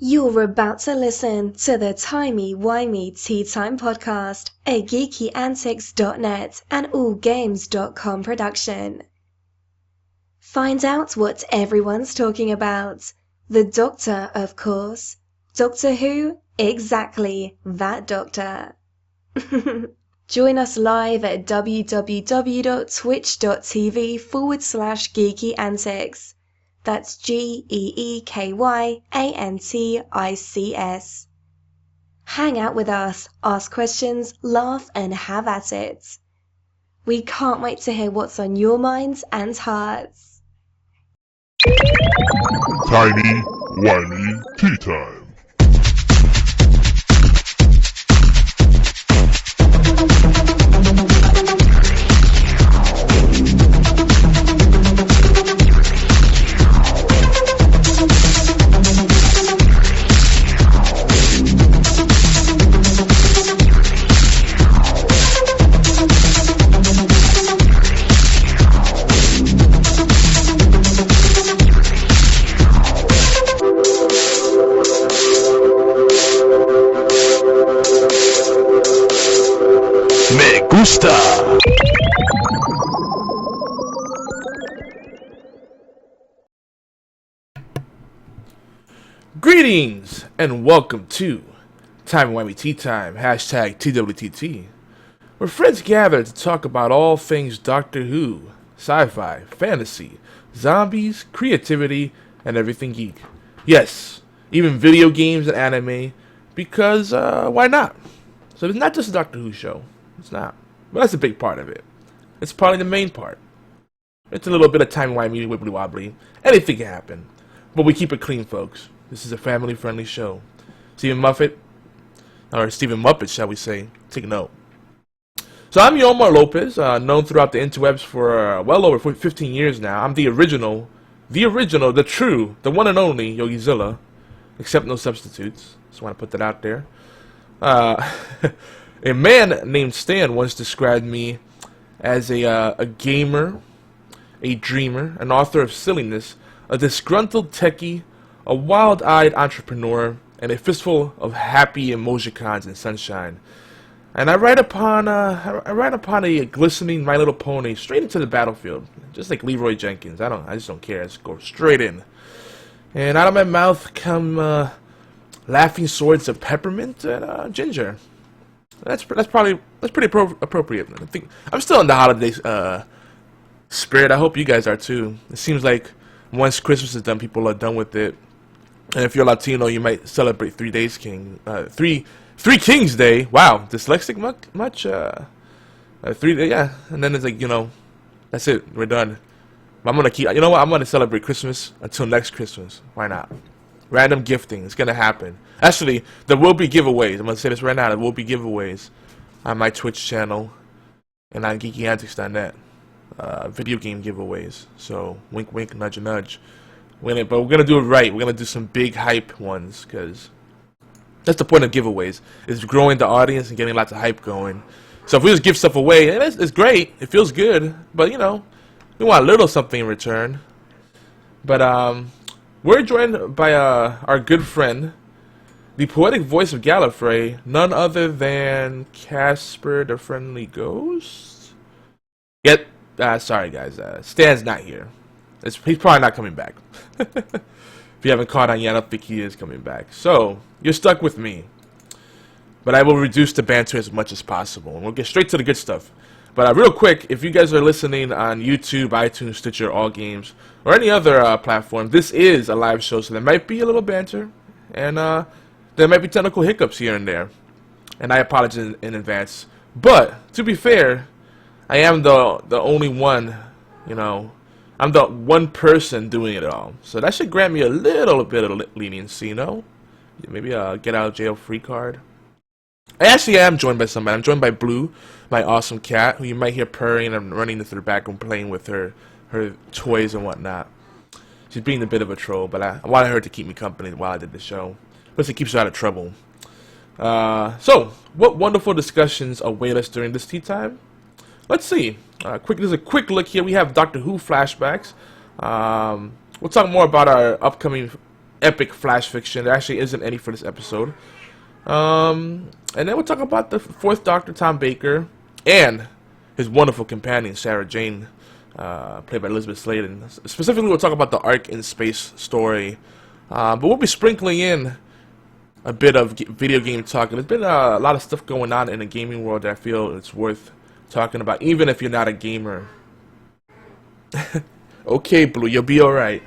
You're about to listen to the Timey-Wimey Tea Time Podcast, a geekyantics.net and allgames.com production. Find out what everyone's talking about. The Doctor, of course. Doctor Who? Exactly, that Doctor. Join us live at www.twitch.tv/geekyantics. That's GEEKYANTICS. Hang out with us, ask questions, laugh, and have at it. We can't wait to hear what's on your minds and hearts. Tiny Whiny Tea Time. Me gusta. Greetings and welcome to Time Whammy Tea Time, hashtag TWTT, where friends gather to talk about all things Doctor Who, sci-fi, fantasy, zombies, creativity, and everything geek. Yes, even video games and anime, because why not? So it's not just a Doctor Who show. It's not. But that's a big part of it. It's probably the main part. It's a little bit of timey-wimey, wibbly-wobbly. Anything can happen. But we keep it clean, folks. This is a family-friendly show. Stephen Muppet, shall we say. Take note. So I'm Yomar Lopez, known throughout the interwebs for well over 15 years now. I'm the original, the true, the one and only Yogizilla. Except no substitutes. Just want to put that out there. A man named Stan once described me as a gamer, a dreamer, an author of silliness, a disgruntled techie, a wild-eyed entrepreneur, and a fistful of happy emojicons and sunshine. And I ride upon a glistening My Little Pony straight into the battlefield, just like Leroy Jenkins. I just don't care. I just go straight in. And out of my mouth come laughing swords of peppermint and ginger. That's pretty appropriate. I think I'm still in the holiday spirit. I hope you guys are too. It seems like once Christmas is done, people are done with it. And if you're Latino, you might celebrate Three Kings Day. Wow, dyslexic much? Yeah. And then it's like, that's it. We're done. I'm gonna keep. You know what? I'm gonna celebrate Christmas until next Christmas. Why not? Random gifting. It's gonna happen. Actually, there will be giveaways. I'm gonna say this right now. There will be giveaways on my Twitch channel and on geekyantics.net. Video game giveaways. So wink, wink, nudge, nudge. But we're gonna do it right. We're gonna do some big hype ones because that's the point of giveaways. Is growing the audience and getting lots of hype going. So if we just give stuff away, it's great. It feels good. But we want a little something in return. But we're joined by our good friend, the poetic voice of Gallifrey, none other than Casper the Friendly Ghost. Yet, sorry guys, Stan's not here. He's probably not coming back. If you haven't caught on yet, I don't think he is coming back. So, you're stuck with me. But I will reduce the banter as much as possible. And we'll get straight to the good stuff. But real quick, if you guys are listening on YouTube, iTunes, Stitcher, All Games, or any other platform, this is a live show, so there might be a little banter. And there might be technical hiccups here and there. And I apologize in advance. But, to be fair, I am the only one, I'm the one person doing it all. So that should grant me a little bit of leniency, Maybe a get out of jail free card. I actually am joined by somebody. I'm joined by Blue, my awesome cat, who you might hear purring and running into the background playing with her toys and whatnot. She's being a bit of a troll, but I wanted her to keep me company while I did the show. Plus it keeps her out of trouble. So, what wonderful discussions await us during this tea time? Let's see. There's a quick look here. We have Doctor Who flashbacks. We'll talk more about our upcoming epic flash fiction. There actually isn't any for this episode. And then we'll talk about the Fourth Doctor, Tom Baker, and his wonderful companion, Sarah Jane, played by Elizabeth Sladen. Specifically, we'll talk about the Ark in Space story. But we'll be sprinkling in a bit of video game talk. There's been a lot of stuff going on in the gaming world that I feel it's worth talking about, even if you're not a gamer. Okay, Blue, you'll be alright.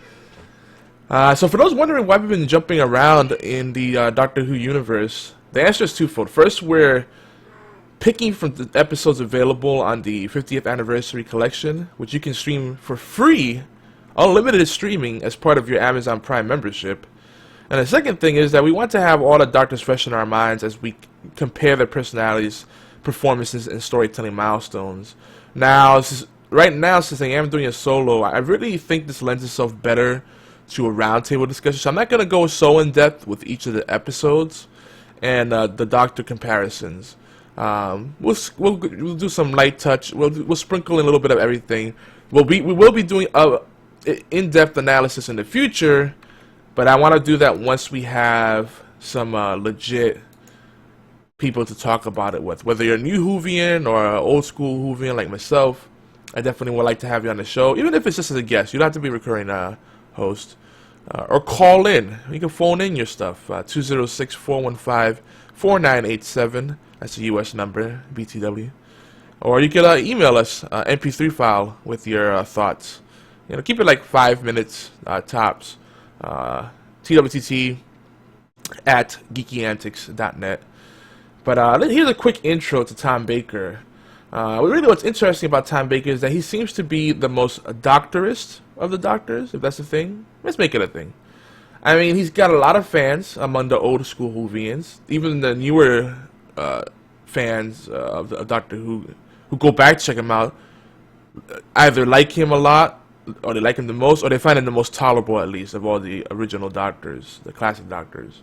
So for those wondering why we've been jumping around in the Doctor Who universe, the answer is twofold. First, we're picking from the episodes available on the 50th anniversary collection, which you can stream for free, unlimited streaming as part of your Amazon Prime membership. And the second thing is that we want to have all the Doctors fresh in our minds as we compare their personalities, performances, and storytelling milestones. Now, right now, since I am doing a solo, I really think this lends itself better to a roundtable discussion. So I'm not going to go so in-depth with each of the episodes and the Doctor comparisons. We'll do some light touch. We'll sprinkle in a little bit of everything. We will be doing a in-depth analysis in the future, but I want to do that once we have some legit people to talk about it with. Whether you're a new Whovian or an old school Whovian like myself, I definitely would like to have you on the show, even if it's just as a guest. You don't have to be a recurring host. Or call in. You can phone in your stuff. 206-415-4987. That's a U.S. number, BTW. Or you can email us MP3 file with your thoughts. Keep it like 5 minutes tops. TWTT at geekyantics.net. But here's a quick intro to Tom Baker. Really what's interesting about Tom Baker is that he seems to be the most doctorist of the Doctors, if that's a thing. Let's make it a thing. I mean, he's got a lot of fans among the old school Whovians, even the newer fans of Doctor Who go back to check him out, either like him a lot, or they like him the most, or they find him the most tolerable, at least, of all the original Doctors, the classic Doctors.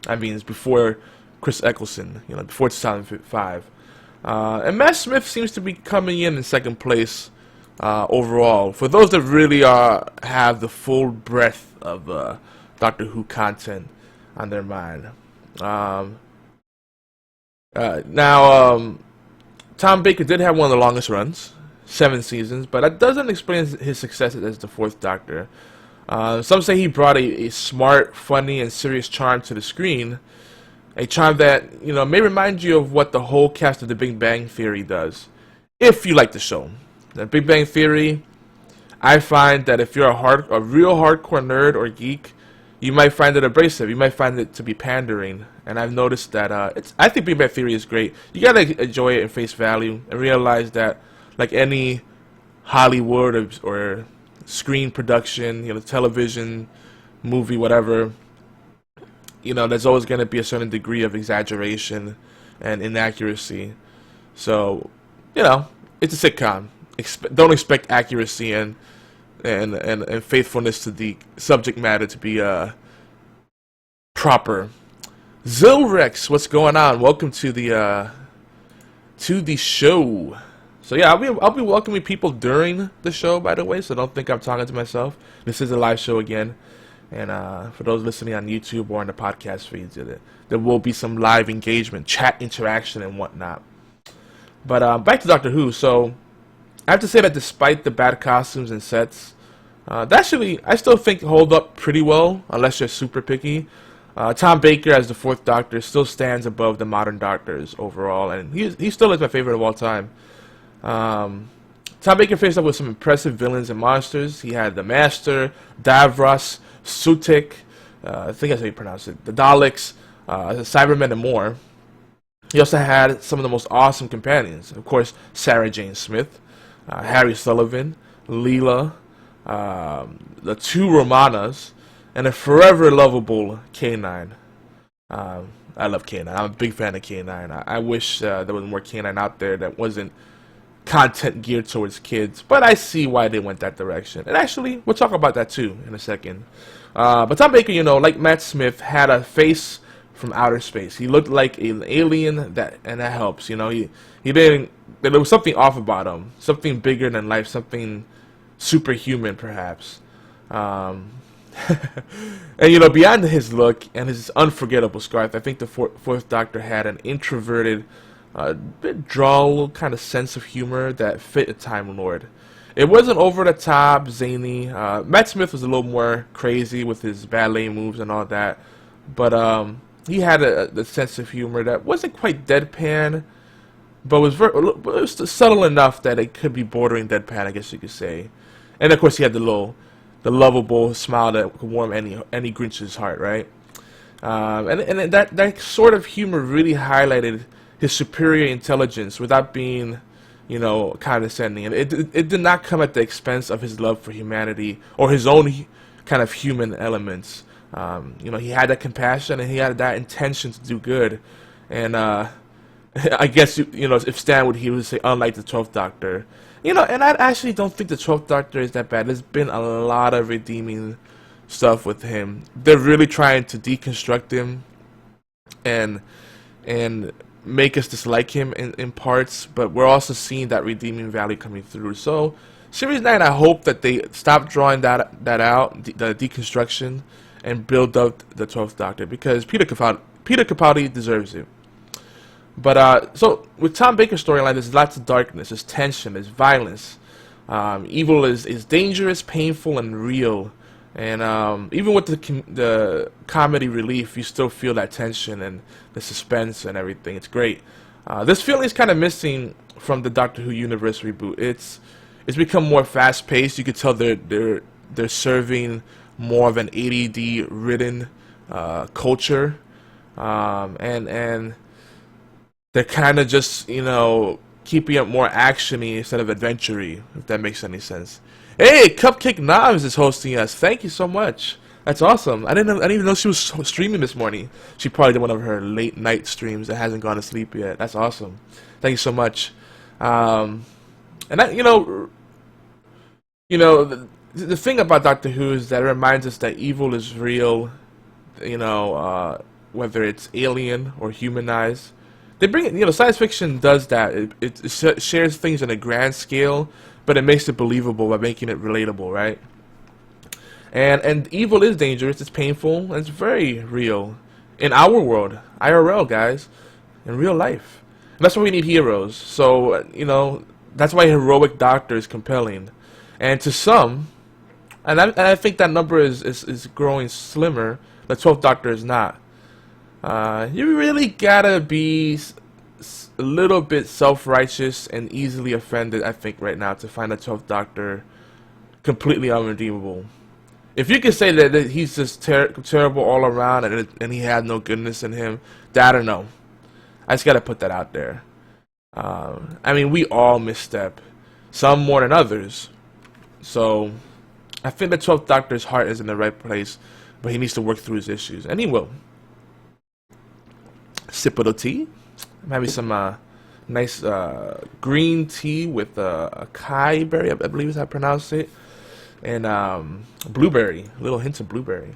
I mean, it's before Chris Eccleston, before 2005. And Matt Smith seems to be coming in second place overall. For those that really have the full breadth of Doctor Who content on their mind. Now, Tom Baker did have one of the longest runs, 7 seasons, but that doesn't explain his success as the Fourth Doctor. Some say he brought a smart, funny, and serious charm to the screen. A charm that, may remind you of what the whole cast of The Big Bang Theory does, if you like the show. The Big Bang Theory, I find that if you're a real hardcore nerd or geek, you might find it abrasive. You might find it to be pandering. And I've noticed that I think Big Bang Theory is great. You gotta enjoy it in face value and realize that, like any Hollywood or screen production, television, movie, whatever, there's always going to be a certain degree of exaggeration and inaccuracy. So, it's a sitcom. Don't expect accuracy and faithfulness to the subject matter to be proper. Zilrex, what's going on? Welcome to the show. So yeah, I'll be welcoming people during the show, by the way. So don't think I'm talking to myself. This is a live show again. And for those listening on YouTube or on the podcast feeds, there will be some live engagement, chat interaction, and whatnot. But back to Doctor Who. So I have to say that despite the bad costumes and sets, I still think hold up pretty well, unless you're super picky. Tom Baker as the Fourth Doctor still stands above the modern Doctors overall, and he still is my favorite of all time. Tom Baker faced up with some impressive villains and monsters. He had the Master, Davros, Sutik, I think that's how you pronounce it, the Daleks, the Cybermen, and more. He also had some of the most awesome companions. Of course, Sarah Jane Smith, Harry Sullivan, Leela, the two Romanas, and a forever lovable K9. I love K9. I'm a big fan of K9. I wish there was more K9 out there that wasn't content geared towards kids, but I see why they went that direction. And actually, we'll talk about that too in a second. But Tom Baker, like Matt Smith, had a face from outer space. He looked like an alien, and that helps. He didn't. There was something off about him, something bigger than life, something superhuman, perhaps. And you know, beyond his look and his unforgettable scarf, I think the Fourth Doctor had an introverted, bit droll kind of sense of humor that fit a Time Lord. It wasn't over the top, zany. Matt Smith was a little more crazy with his ballet moves and all that, but he had a sense of humor that wasn't quite deadpan, but it was subtle enough that it could be bordering deadpan, I guess you could say. And of course, he had the lovable smile that could warm any Grinch's heart, right? And that sort of humor really highlighted his superior intelligence without being, you know, condescending. And it did not come at the expense of his love for humanity or his own kind of human elements. You know, he had that compassion and he had that intention to do good. And I guess, you know, if Stan he would say, unlike the 12th Doctor. You know, and I actually don't think the 12th Doctor is that bad. There's been a lot of redeeming stuff with him. They're really trying to deconstruct him and make us dislike him in parts, but we're also seeing that redeeming value coming through. So, Series 9, I hope that they stop drawing that out, the deconstruction, and build up the 12th Doctor, because Peter Capaldi deserves it. But so with Tom Baker's storyline, there's lots of darkness, there's tension, there's violence. Evil is dangerous, painful, and real. And even with the comedy relief, you still feel that tension and the suspense and everything. It's great. This feeling is kind of missing from the Doctor Who universe reboot. It's become more fast-paced. You could tell they're serving more of an ADD-ridden culture, and they're kind of just, you know, keeping it more action-y instead of adventure-y, if that makes any sense. Hey, Cupcake Knobs is hosting us. Thank you so much. That's awesome. I didn't even know she was streaming this morning. She probably did one of her late night streams that hasn't gone to sleep yet. That's awesome. Thank you so much. And that, you know, the thing about Doctor Who is that it reminds us that evil is real. You know, whether it's alien or humanized. They bring it, you know, science fiction does that. It shares things on a grand scale, but it makes it believable by making it relatable, right? And evil is dangerous, it's painful, and it's very real. In our world, IRL, guys, in real life. And that's why we need heroes. So, you know, that's why Heroic Doctor is compelling. And to some, and I think that number is growing slimmer, the 12th Doctor is not. You really gotta be a little bit self-righteous and easily offended, I think, right now to find the 12th Doctor completely unredeemable. If you can say that he's just terrible all around and he had no goodness in him, I don't know. I just gotta put that out there. I mean, we all misstep, some more than others. So, I think the 12th Doctor's heart is in the right place, but he needs to work through his issues, and he will. Sip of the tea. I'm having some nice green tea with acai berry, I believe is how I pronounce it, and blueberry, a little hint of blueberry.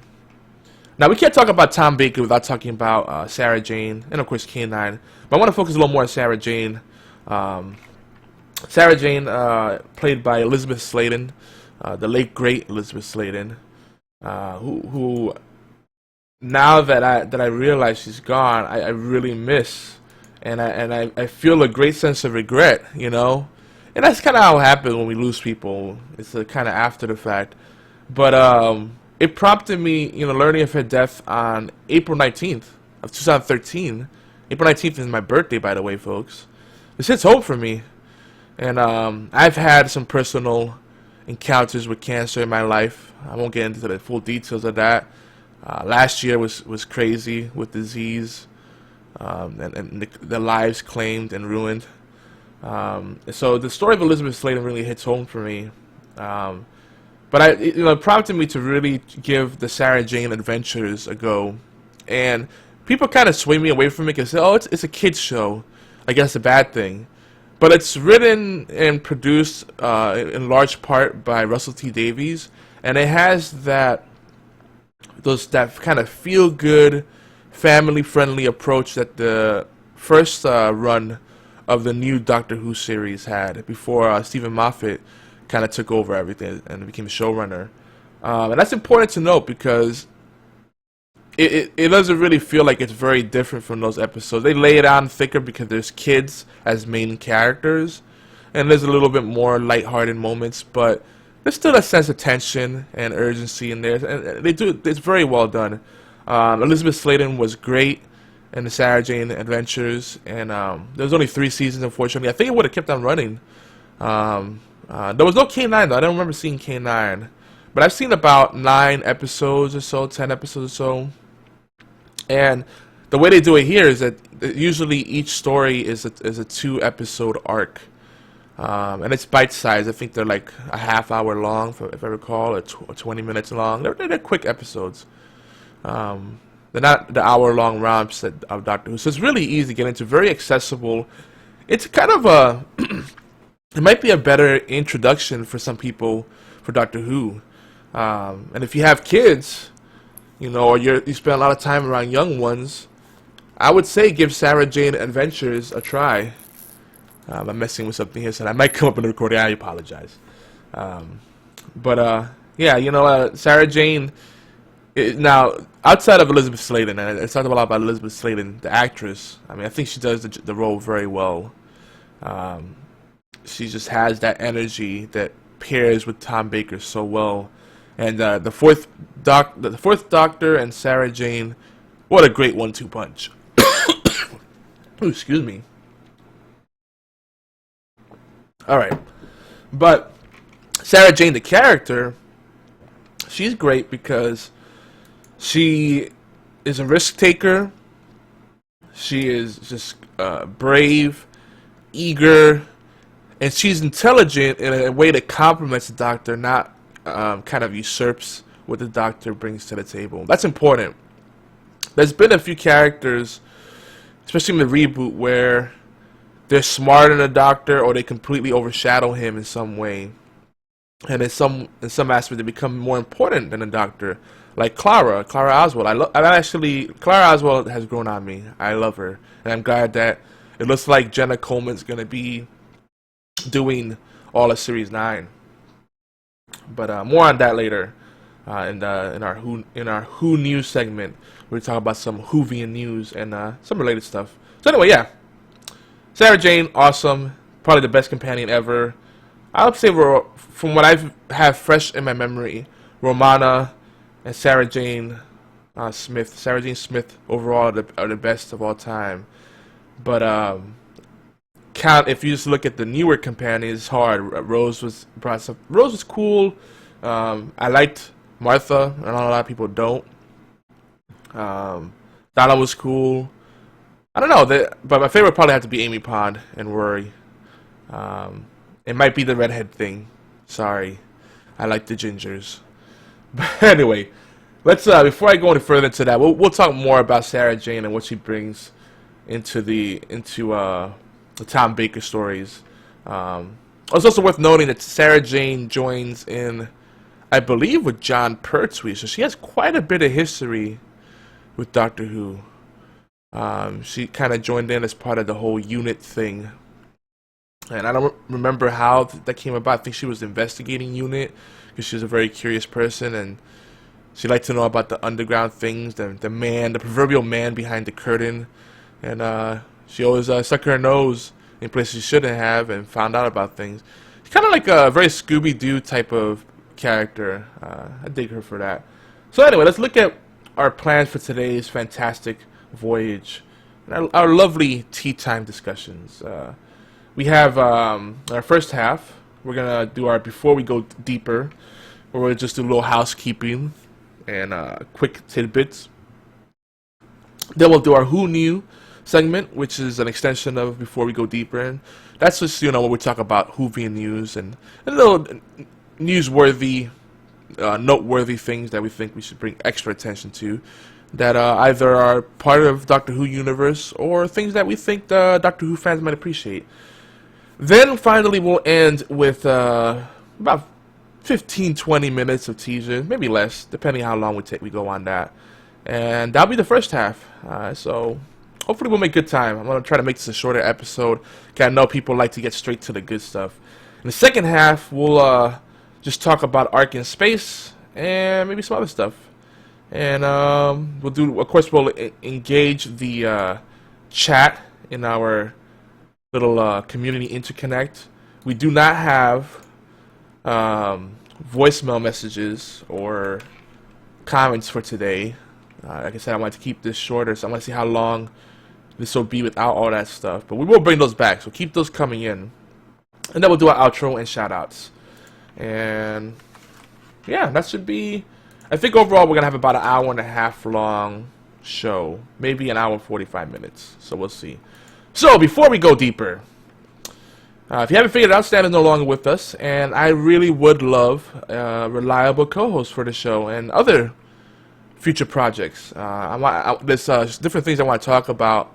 Now, we can't talk about Tom Baker without talking about Sarah Jane, and of course K9, but I want to focus a little more on Sarah Jane. Sarah Jane, played by Elizabeth Sladen, the late great Elizabeth Sladen, who now that I realize she's gone, I really miss, and I feel a great sense of regret, you know, and that's kind of how it happens when we lose people. It's a kind of after the fact, but it prompted me, you know, learning of her death on April 19th of 2013. April 19th is my birthday, by the way, folks. This hits home for me, and I've had some personal encounters with cancer in my life. I won't get into the full details of that. Last year was crazy with disease, and the lives claimed and ruined. So the story of Elizabeth Sladen really hits home for me. But it prompted me to really give the Sarah Jane Adventures a go. And people kind of sway me away from it and say, oh, it's a kid's show. I guess a bad thing. But it's written and produced in large part by Russell T Davies, and it has that kind of feel-good, family-friendly approach that the first run of the new Doctor Who series had before Stephen Moffat kind of took over everything and became a showrunner. And that's important to note because it doesn't really feel like it's very different from those episodes. They lay it on thicker because there's kids as main characters, and there's a little bit more lighthearted moments, but there's still a sense of tension and urgency in there, and it's very well done. Elizabeth Sladen was great in the Sarah Jane Adventures, and there was only 3 seasons, unfortunately. I think it would have kept on running. There was no K9 though. I don't remember seeing K9, but I've seen about 9 episodes or so, 10 episodes or so. And the way they do it here is that usually each story is a 2-episode arc, and it's bite-sized. I think they're like a half-hour long, if I recall, or 20 minutes long. They're quick episodes. They're not the hour-long romps of Doctor Who, so it's really easy to get into. Very accessible. It's kind of a it might be a better introduction for some people for Doctor Who, and if you have kids, you know, or you spend a lot of time around young ones, I would say give Sarah Jane Adventures a try. I'm messing with something here, so I might come up in the recording. I apologize. But yeah, you know, Sarah Jane. Now, outside of Elizabeth Sladen, and I talked a lot about Elizabeth Sladen, the actress. I mean, I think she does the role very well. She just has that energy that pairs with Tom Baker so well. And the fourth Doctor and Sarah Jane, what a great 1-2 punch. Ooh, excuse me. All right, but Sarah Jane, the character, she's great because she is a risk taker. She is just brave, eager, and she's intelligent in a way that complements the Doctor, not kind of usurps what the Doctor brings to the table. That's important. There's been a few characters, especially in the reboot, where they're smarter than the Doctor or they completely overshadow him in some way. And in some aspect, they become more important than the Doctor. Like Clara Oswald. Clara Oswald has grown on me. I love her. And I'm glad that it looks like Jenna Coleman's going to be doing all of Series 9. But more on that later in our Who News segment. We're talking about some Whovian news and some related stuff. So anyway, yeah. Sarah Jane, awesome. Probably the best companion ever. I would say, from what I have fresh in my memory, Romana and Sarah Jane Smith overall are the best of all time. But if you just look at the newer companions, it's hard. Rose was cool. I liked Martha, and a lot of people don't. Donna was cool. I don't know, but my favorite probably had to be Amy Pond and Rory. It might be the redhead thing. Sorry, I like the gingers. But anyway, let's before I go any further into that, we'll talk more about Sarah Jane and what she brings into the Tom Baker stories. It's also worth noting that Sarah Jane joins in, I believe, with John Pertwee, so she has quite a bit of history with Doctor Who. She kind of joined in as part of the whole unit thing. And I don't remember how that came about. I think she was investigating UNIT because she was a very curious person, and she liked to know about the underground things, the proverbial man behind the curtain. And she always stuck her nose in places she shouldn't have and found out about things. She's kind of like a very Scooby-Doo type of character. I dig her for that. So anyway, let's look at our plans for today's fantastic voyage and our lovely tea time discussions. We have our first half. We're going to do our before we go deeper, where we'll just do a little housekeeping and quick tidbits. Then we'll do our Who Knew segment, which is an extension of before we go deeper. And that's just, when we talk about Whovian news and little newsworthy, noteworthy things that we think we should bring extra attention to, that either are part of Doctor Who universe or things that we think the Doctor Who fans might appreciate. Then finally we'll end with about 15-20 minutes of teaser, maybe less, depending how long we go on that. And that'll be the first half. So hopefully we'll make good time. I'm going to try to make this a shorter episode, because I know people like to get straight to the good stuff. In the second half, we'll just talk about Ark in Space and maybe some other stuff. And we'll do, of course, we'll engage the chat in our little community interconnect. We do not have voicemail messages or comments for today. Like I said, I wanted to keep this shorter, so I want to see how long this will be without all that stuff. But we will bring those back, so keep those coming in. And then we'll do our outro and shout-outs. And yeah, that should be... I think overall we're going to have about an hour and a half long show. Maybe an hour and 45 minutes. So we'll see. So, before we go deeper, if you haven't figured it out, Stan is no longer with us. And I really would love a reliable co-host for the show and other future projects. There's different things I want to talk about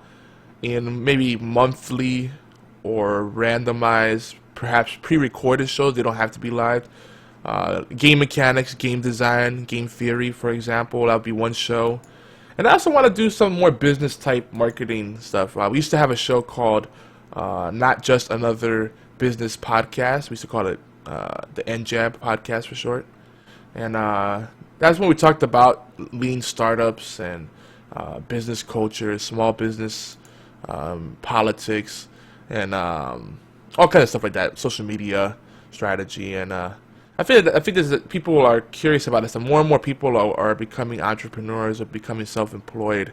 in maybe monthly or randomized, perhaps pre-recorded shows. They don't have to be live. Game mechanics, game design, game theory, for example. That would be one show. And I also want to do some more business type marketing stuff. We used to have a show called Not Just Another Business Podcast. We used to call it the NJAB podcast for short. And that's when we talked about lean startups and business culture, small business politics, and all kinds of stuff like that, social media strategy. And I think people are curious about this, and more people are becoming entrepreneurs or becoming self-employed.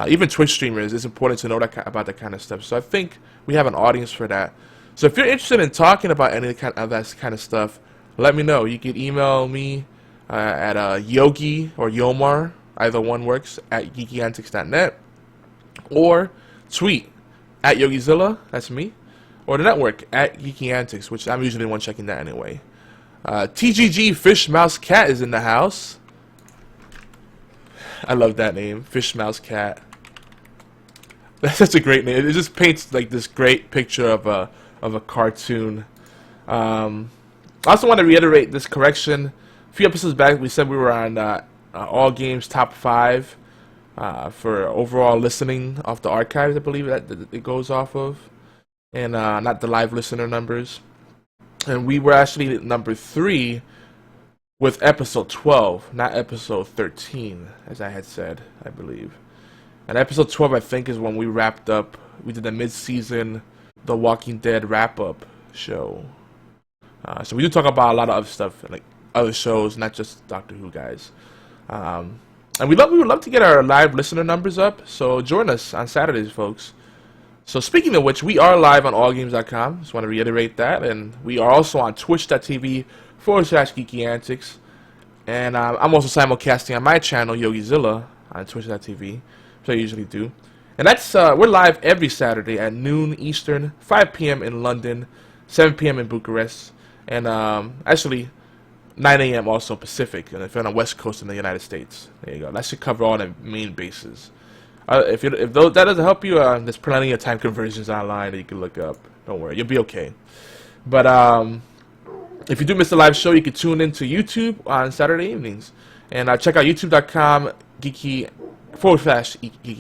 Even Twitch streamers, it's important to know about that kind of stuff. So I think we have an audience for that. So if you're interested in talking about any of that kind of stuff, let me know. You can email me at Yogi or Yomar, either one works, at geekyantics.net, or tweet at Yogizilla, that's me, or the network at geekyantics, which I'm usually the one checking that anyway. TGG Fish Mouse Cat is in the house. I love that name, Fish Mouse Cat. That's such a great name. It just paints like this great picture of a cartoon. I also want to reiterate this correction. A few episodes back, we said we were on All Games Top 5 for overall listening off the archives, I believe that it goes off of, and not the live listener numbers. And we were actually at number 3 with episode 12, not episode 13, as I had said, I believe. And episode 12, I think, is when we wrapped up. We did the mid-season The Walking Dead wrap-up show. So we do talk about a lot of other stuff, like other shows, not just Doctor Who, guys. And we would love to get our live listener numbers up, so join us on Saturdays, folks. So speaking of which, we are live on allgames.com. Just want to reiterate that. And we are also on twitch.tv/geekyantics. And I'm also simulcasting on my channel, Yogizilla, on twitch.tv, which I usually do. And that's we're live every Saturday at noon Eastern, 5 p.m. in London, 7 p.m. in Bucharest, and actually 9 a.m. also Pacific, and if you're on the West Coast in the United States. There you go. That should cover all the main bases. If that doesn't help you, there's plenty of time conversions online that you can look up. Don't worry, you'll be okay. But if you do miss the live show, you can tune into YouTube on Saturday evenings, and check out youtube.com /geeky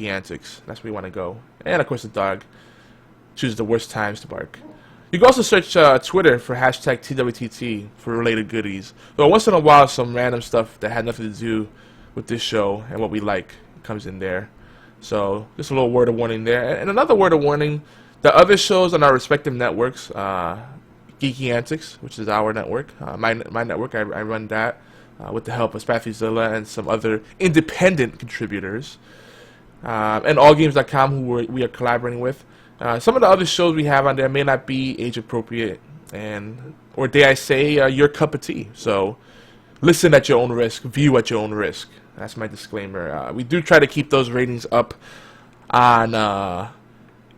antics. That's where you want to go. And of course, the dog chooses the worst times to bark. You can also search Twitter for hashtag TWTT for related goodies. Though once in a while, some random stuff that had nothing to do with this show and what we like comes in there. So just a little word of warning there. And another word of warning, the other shows on our respective networks, Geeky Antics, which is our network, my network, I run that with the help of Spathizilla and some other independent contributors. And allgames.com, who we are collaborating with. Some of the other shows we have on there may not be age appropriate, or dare I say, your cup of tea. So listen at your own risk, view at your own risk. That's my disclaimer. We do try to keep those ratings up on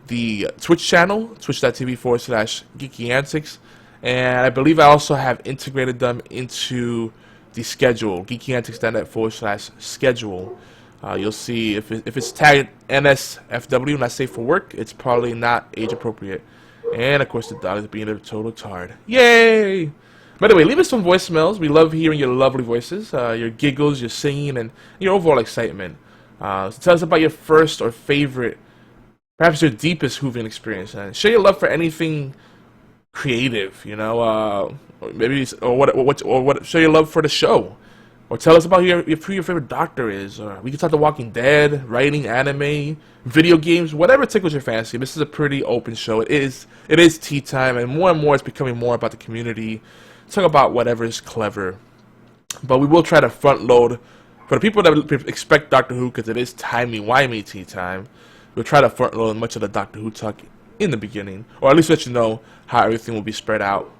the Twitch channel, twitch.tv/geekyantics. And I believe I also have integrated them into the schedule, geekyantics.net/schedule. You'll see if it's tagged NSFW, not safe for work, it's probably not age appropriate. And of course, the dog is being a total tard. Yay! By the way, leave us some voicemails. We love hearing your lovely voices, your giggles, your singing, and your overall excitement. So tell us about your first or favorite, perhaps your deepest Whovian experience, and share your love for anything creative. You know, or what? Show your love for the show. Or tell us about who your favorite doctor is. Or we can talk The Walking Dead, writing, anime, video games, whatever tickles your fancy. This is a pretty open show. It is tea time, and more it's becoming more about the community. Talk about whatever is clever. But we will try to front load for the people that expect Doctor Who, because it is timey-wimey tea time. We'll try to front load much of the Doctor Who talk in the beginning, or at least let you know how everything will be spread out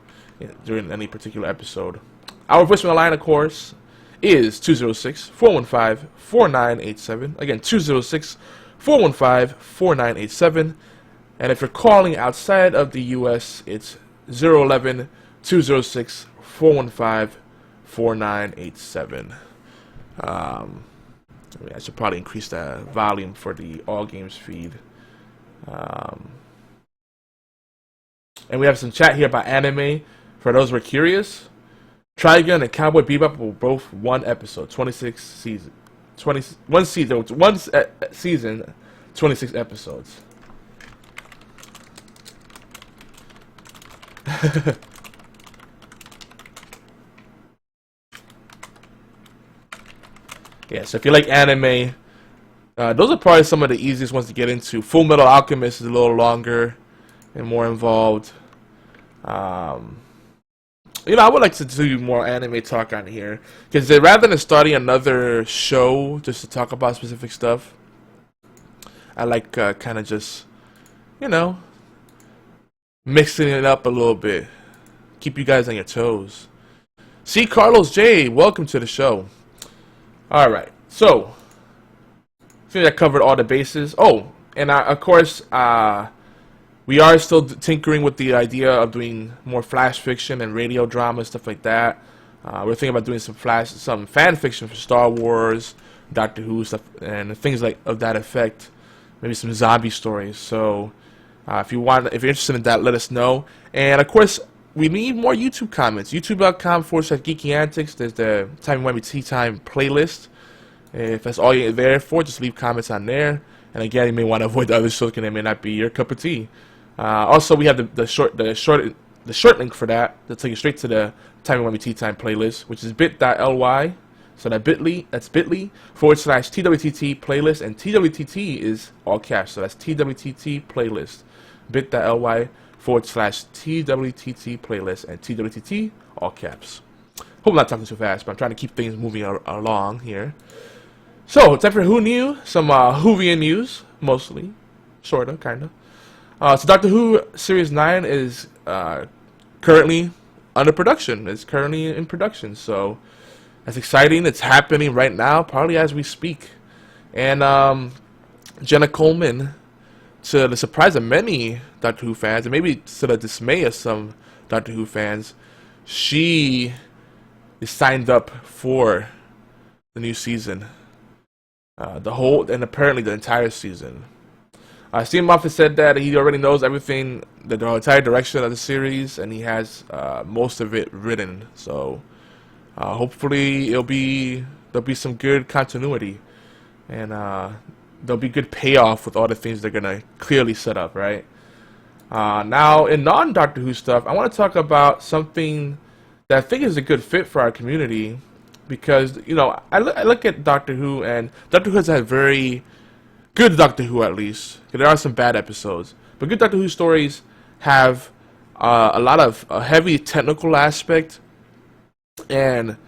during any particular episode. Our voicemail line, of course, is 206-415-4987. Again, 206-415-4987. And if you're calling outside of the U.S., it's 011-206-415-4987. I should probably increase the volume for the All Games feed. And we have some chat here about anime. For those who are curious, Trigun and Cowboy Bebop were both one episode, 26 season, 21 season, season, 26 episodes. Yeah, so if you like anime, those are probably some of the easiest ones to get into. Full Metal Alchemist is a little longer and more involved. I would like to do more anime talk on here, because rather than starting another show just to talk about specific stuff, I like kind of just, mixing it up a little bit. Keep you guys on your toes. See, Carlos J, welcome to the show. Alright, so I think I covered all the bases. Oh, and of course, we are still tinkering with the idea of doing more flash fiction and radio drama, stuff like that. We're thinking about doing some fan fiction for Star Wars, Doctor Who stuff, and things of that effect. Maybe some zombie stories. So, if you're interested in that, let us know. And of course, we need more YouTube comments. YouTube.com/Geeky Antics. There's the Time Wemby Tea Time playlist. If that's all you're there for, just leave comments on there. And again, you may want to avoid the other shows because they may not be your cup of tea. Also, we have the short link for that. That'll take you straight to the Time Wemby Tea Time playlist, which is bit.ly. So that's bit.ly/TWTT playlist, and TWTT is all caps. So that's TWTT playlist. bit.ly/TWTT playlist, and TWTT all caps. Hope I'm not talking too fast, but I'm trying to keep things moving along here. So, time for Who Knew? Some Whovian news, mostly. Sorta, kinda. So Doctor Who Series 9 is currently under production. It's currently in production, so that's exciting. It's happening right now, probably as we speak. And Jenna Coleman, to the surprise of many Doctor Who fans, and maybe to the dismay of some Doctor Who fans, she is signed up for the new season. And apparently the entire season. Stephen Moffat said that he already knows everything, the entire direction of the series, and he has most of it written. So hopefully there'll be some good continuity, and there'll be good payoff with all the things they're gonna clearly set up, right? Now, in non-Doctor Who stuff, I want to talk about something that I think is a good fit for our community, because I look at Doctor Who, and Doctor Who has had very good Doctor Who, at least. There are some bad episodes, but good Doctor Who stories have a lot of heavy technical aspect and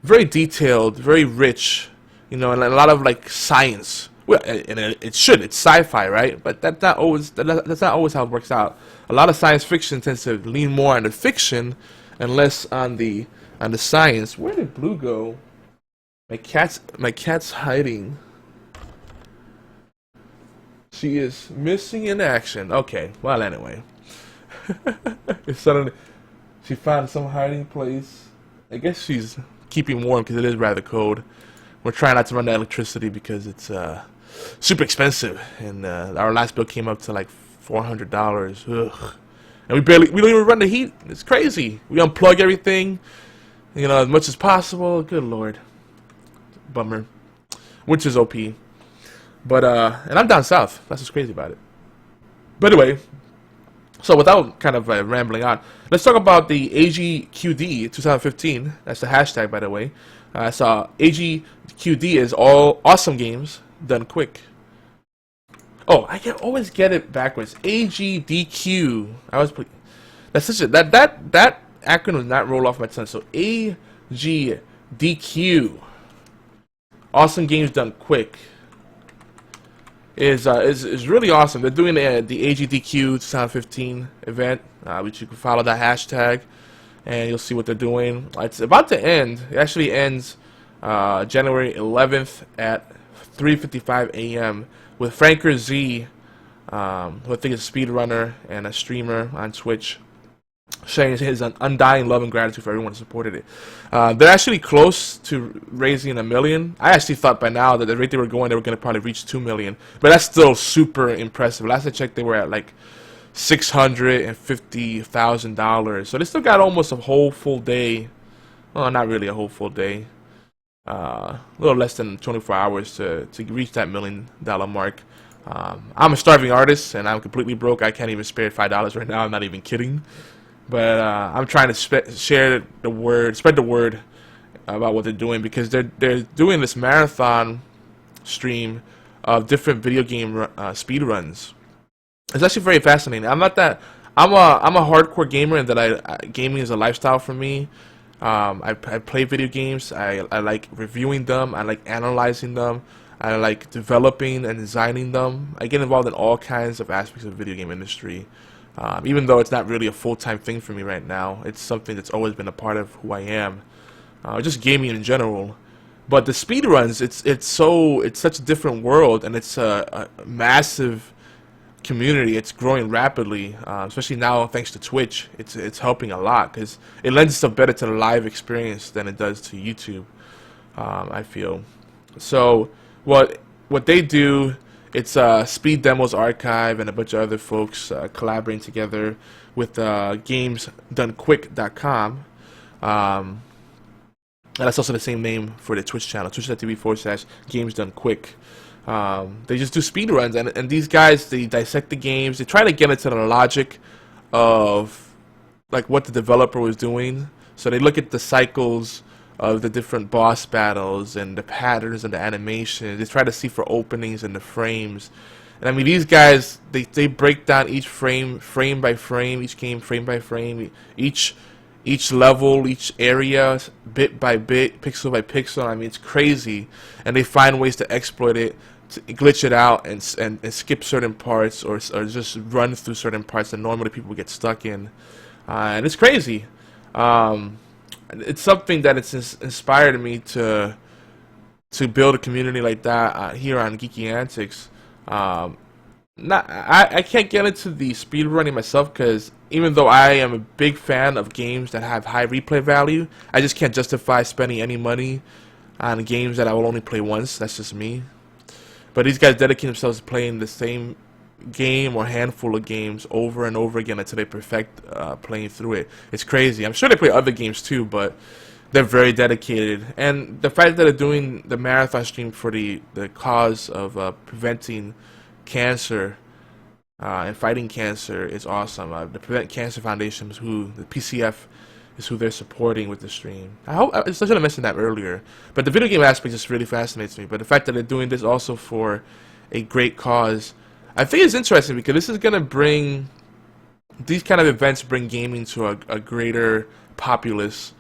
very detailed, very rich, and a lot of science. Well, and it's sci-fi, right? But that's not always how it works out. A lot of science fiction tends to lean more on the fiction and less on the science. Where did Blue go? My cat's hiding. She is missing in action. Okay, well, anyway. Suddenly, she found some hiding place. I guess she's keeping warm because it is rather cold. We're trying not to run the electricity because it's super expensive. And our last bill came up to like $400. Ugh. And we don't even run the heat. It's crazy. We unplug everything, as much as possible. Good Lord. Bummer. Which is OP. But, and I'm down south. That's what's crazy about it. But anyway, So without kind of rambling on, let's talk about the AGQD 2015. That's the hashtag, by the way. So AGQD is all awesome games done quick. Oh, I can always get it backwards. AGDQ. That's such a that acronym does not roll off my tongue. So AGDQ. Awesome games done quick. Is really awesome. They're doing the AGDQ 2015 event, which you can follow that hashtag, and you'll see what they're doing. It's about to end. It actually ends January 11th at 3:55 a.m. with Franker Z, who I think is a speedrunner and a streamer on Twitch, sharing his undying love and gratitude for everyone who supported it. They're actually close to raising $1 million. I actually thought by now that the rate they were going to probably reach $2 million, but that's still super impressive. Last I checked, they were at like $650,000. So they still got almost a whole full day. Well, not really a whole full day. A little less than 24 hours to reach that $1 million mark. I'm a starving artist, and I'm completely broke. I can't even spare $5 right now. I'm not even kidding. But I'm trying to spread the word about what they're doing, because they're doing this marathon stream of different video game speed runs. It's actually very fascinating. I'm a hardcore gamer, and that gaming is a lifestyle for me. I play video games. I like reviewing them. I like analyzing them. I like developing and designing them. I get involved in all kinds of aspects of the video game industry. Even though it's not really a full-time thing for me right now, it's something that's always been a part of who I am. Just gaming in general. But the speedruns, it's such a different world, and it's a massive community. It's growing rapidly, especially now thanks to Twitch. It's helping a lot, because it lends itself better to the live experience than it does to YouTube, I feel. So what they do, it's Speed Demos Archive and a bunch of other folks collaborating together with GamesDoneQuick.com. And that's also the same name for the Twitch channel, twitch.tv/GamesDoneQuick. They just do speed runs, and these guys, they dissect the games. They try to get into the logic of like what the developer was doing. So they look at the cycles of the different boss battles and the patterns and the animation. They try to see for openings in the frames. And I mean, these guys, they break down each frame by frame, each game frame by frame, each level, each area, bit by bit, pixel by pixel. I mean, it's crazy. And they find ways to exploit it, to glitch it out, and skip certain parts, or just run through certain parts that normally people get stuck in. And it's crazy. It's something that it's inspired me to build a community like that here on Geeky Antics. I can't get into the speedrunning myself, because even though I am a big fan of games that have high replay value, I just can't justify spending any money on games that I will only play once. That's just me. But these guys dedicate themselves to playing the same game or handful of games over and over again until they perfect playing through it. It's crazy. I'm sure they play other games too, but they're very dedicated. And the fact that they're doing the marathon stream for the cause of preventing cancer and fighting cancer is awesome. The Prevent Cancer Foundation is the PCF is who they're supporting with the stream. I should have mentioned that earlier. But the video game aspect just really fascinates me. But the fact that they're doing this also for a great cause, I think it's interesting, because this is going to bring, these kind of events bring gaming to a greater populace.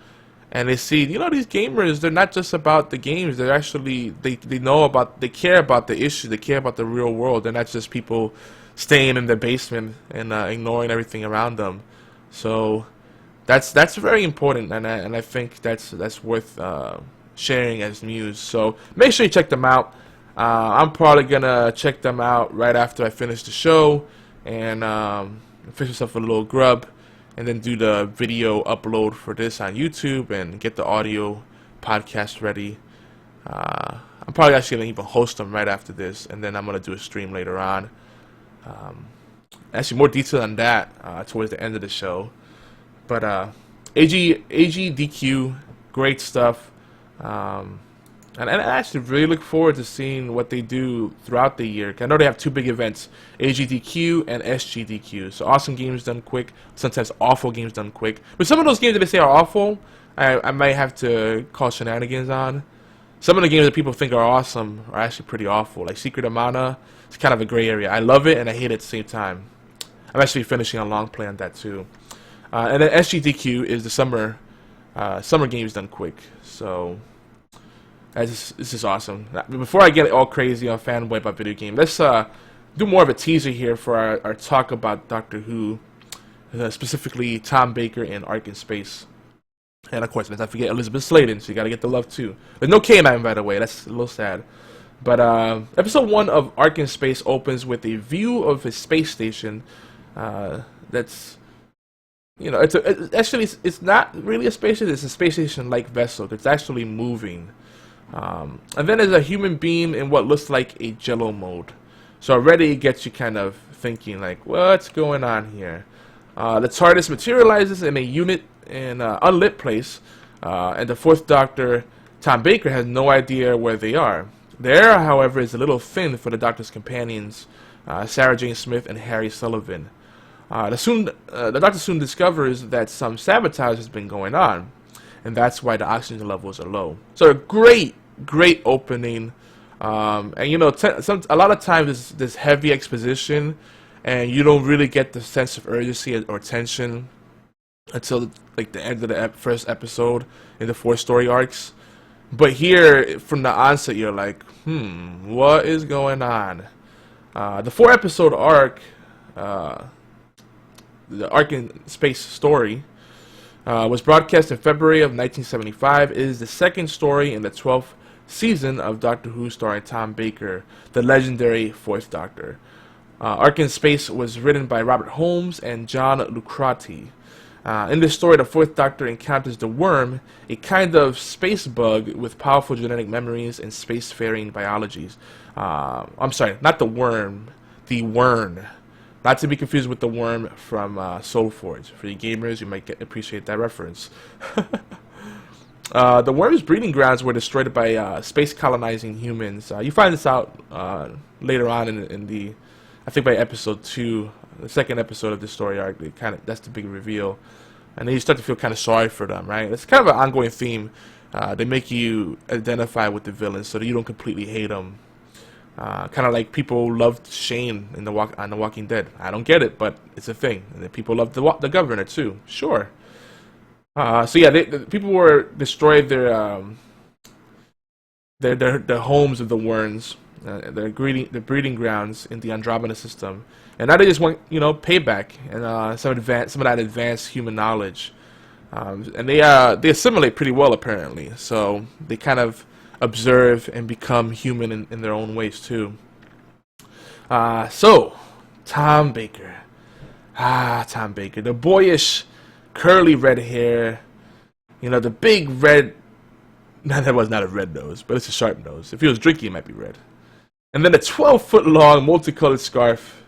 And they see, these gamers, they're not just about the games. They're actually, they care about the issue. They care about the real world. They're not just people staying in their basement and ignoring everything around them. So that's very important, and I think that's worth sharing as news. So make sure you check them out. I'm probably gonna check them out right after I finish the show, and fix myself a little grub, and then do the video upload for this on YouTube and get the audio podcast ready. I'm probably actually gonna even host them right after this, and then I'm gonna do a stream later on. Actually, more detail on that towards the end of the show. But AGDQ, great stuff. And I actually really look forward to seeing what they do throughout the year. I know they have two big events, AGDQ and SGDQ. So awesome games done quick, sometimes awful games done quick. But some of those games that they say are awful, I might have to call shenanigans on. Some of the games that people think are awesome are actually pretty awful. Like Secret of Mana, it's kind of a gray area. I love it and I hate it at the same time. I'm actually finishing a long play on that too. And then SGDQ is the summer games done quick. So this is awesome. Before I get all crazy on fanboy about video game, let's do more of a teaser here for our talk about Doctor Who, specifically Tom Baker and Ark in Space. And of course, let's not forget Elizabeth Sladen, so you gotta get the love too. There's no K9, by the way, that's a little sad. But episode 1 of Ark in Space opens with a view of a space station that's, you know, it's not really a space station, it's a space station-like vessel that's actually moving. And then there's a human being in what looks like a jello mode. So already it gets you kind of thinking, like, what's going on here? The TARDIS materializes in a unit in an unlit place, and the Fourth Doctor, Tom Baker, has no idea where they are. The air, however, is a little thin for the Doctor's companions, Sarah Jane Smith and Harry Sullivan. The Doctor soon discovers that some sabotage has been going on, and that's why the oxygen levels are low. So a great opening, and you know, a lot of times there's heavy exposition, and you don't really get the sense of urgency or tension until like the end of the first episode in the 4 story arcs. But here, from the onset, you're like, what is going on? The 4 episode arc, the Ark in Space story, was broadcast in February of 1975. It is the second story in the 12th season of Doctor Who, starring Tom Baker, the legendary 4th Doctor. Ark in Space was written by Robert Holmes and John Lucrati. In this story, the 4th Doctor encounters the Worm, a kind of space bug with powerful genetic memories and spacefaring biologies. I'm sorry, not the Worm, the Wern. Not to be confused with the Worm from Soulforge. For you gamers, you might appreciate that reference. The Worm's breeding grounds were destroyed by space colonizing humans. You find this out later on in the, I think by episode 2, the second episode of the story arc. That's the big reveal, and then you start to feel kind of sorry for them, right? It's kind of an ongoing theme. They make you identify with the villains so that you don't completely hate them. Kind of like people loved Shane in on The Walking Dead. I don't get it, but it's a thing. And then people loved the Governor too. Sure. So yeah, people were destroyed their homes of the Worms, their breeding grounds in the Andromeda system, and now they just want, you know, payback and some of that advanced human knowledge, and they assimilate pretty well apparently. So they kind of observe and become human in their own ways too. So Tom Baker, the boyish curly red hair, you know, the big red. No, that was not a red nose, but it's a sharp nose. If he was drinking, it might be red. And then a 12-foot long multicolored scarf.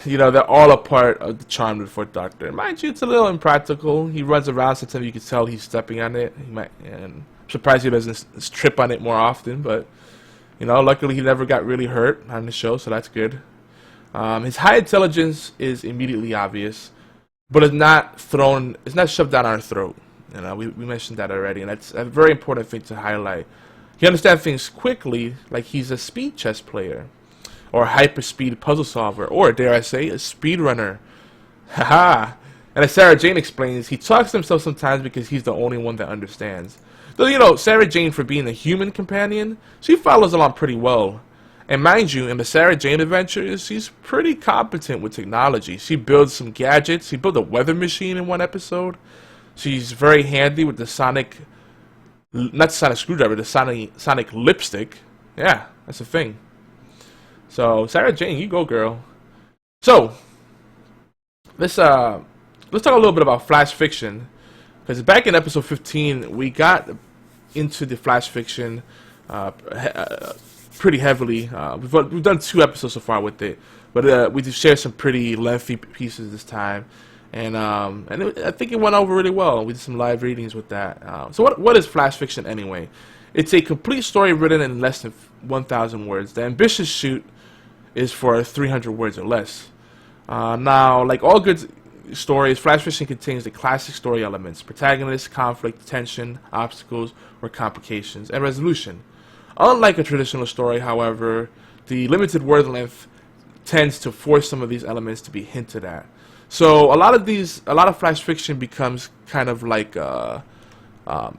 You know, they're all a part of the charm of the 4th Doctor. And mind you, it's a little impractical. He runs around, sometimes you can tell he's stepping on it. And I'm surprised he doesn't trip on it more often, but you know, luckily he never got really hurt on the show, so that's good. His high intelligence is immediately obvious, but it's not shoved down our throat. You know, we mentioned that already, and that's a very important thing to highlight. He understands things quickly, like he's a speed chess player, or a hyper-speed puzzle solver, or, dare I say, a speedrunner. Haha! And as Sarah Jane explains, he talks to himself sometimes because he's the only one that understands. Though, you know, Sarah Jane, for being a human companion, she follows along pretty well. And mind you, in the Sarah Jane adventures, she's pretty competent with technology. She builds some gadgets. She built a weather machine in one episode. She's very handy with the not the sonic screwdriver, the sonic lipstick. Yeah, that's a thing. So, Sarah Jane, you go, girl. So, let's talk a little bit about Flash fiction. Because back in episode 15, we got into the Flash fiction pretty heavily. We've done 2 episodes so far with it, but we did share some pretty lengthy pieces this time, and I think it went over really well. We did some live readings with that. So what is Flash fiction anyway? It's a complete story written in less than 1,000 words. The ambitious shoot is for 300 words or less. Now, like all good stories, flash fiction contains the classic story elements: protagonist, conflict, tension, obstacles or complications, and resolution. Unlike a traditional story, however, the limited word length tends to force some of these elements to be hinted at. So a lot of flash fiction becomes kind of like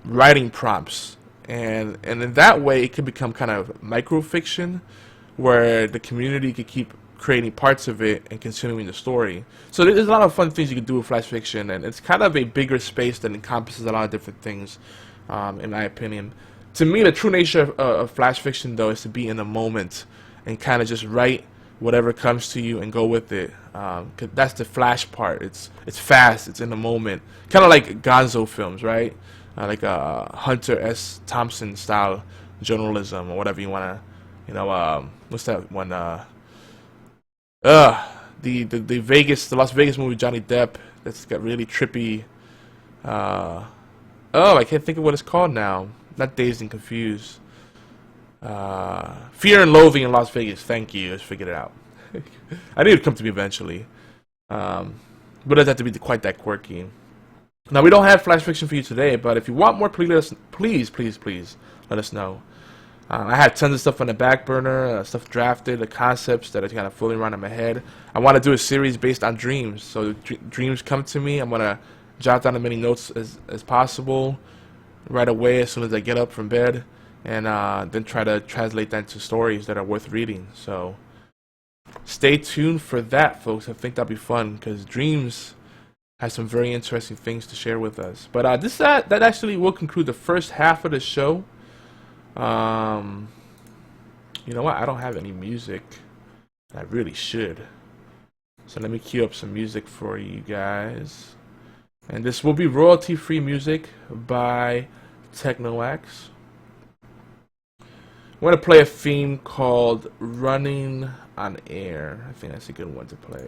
writing prompts, and in that way it could become kind of microfiction, where the community could keep creating parts of it and continuing the story. So there's a lot of fun things you can do with flash fiction, and it's kind of a bigger space that encompasses a lot of different things, in my opinion. To me, the true nature of flash fiction, though, is to be in the moment and kind of just write whatever comes to you and go with it. 'Cause that's the flash part. It's fast. It's in the moment. Kind of like Gonzo films, right? Like Hunter S. Thompson style journalism, or whatever you want to, what's that one? The Las Vegas movie, Johnny Depp. That's got really trippy. I can't think of what it's called now. Not Dazed and Confused. Fear and Loathing in Las Vegas. Thank you. I just figured it out. I knew it'd come to me eventually. But it doesn't have to be quite that quirky. Now, we don't have flash fiction for you today, but if you want more, please let us know. I have tons of stuff on the back burner, stuff drafted, the concepts that are kind of floating around in my head. I want to do a series based on dreams. So dreams come to me. I'm going to jot down as many notes as possible right away as soon as I get up from bed, and then try to translate that into stories that are worth reading. So stay tuned for that, folks. I think that'll be fun, because dreams has some very interesting things to share with us. But that actually will conclude the first half of the show. You know what? I don't have any music. I really should. So let me cue up some music for you guys. And this will be royalty-free music by TWTT. I'm going to play a theme called Running on Air. I think that's a good one to play.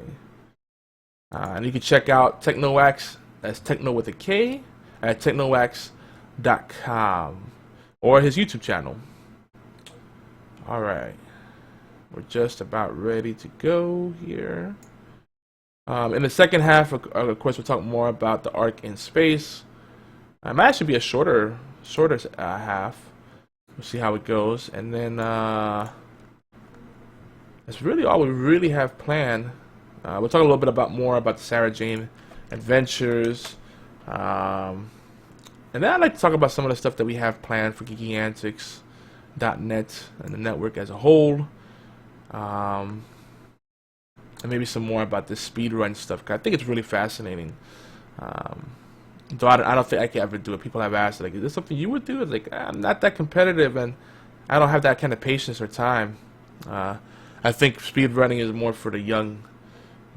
And you can check out TWTT, that's techno with a K, at technowax.com, or his YouTube channel. Alright. We're just about ready to go here. In the second half, of course, we'll talk more about the arc in space. It might actually be a shorter half. We'll see how it goes. And then that's really all we really have planned. We'll talk a little bit more about the Sarah Jane adventures. And then I'd like to talk about some of the stuff that we have planned for geekyantics.net and the network as a whole. And maybe some more about this speedrun stuff, 'cause I think it's really fascinating. Though I don't think I can ever do it. People have asked, like, is this something you would do? It's like, I'm not that competitive, and I don't have that kind of patience or time. I think speedrunning is more for the young.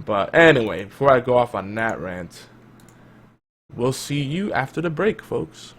But anyway, before I go off on that rant, we'll see you after the break, folks.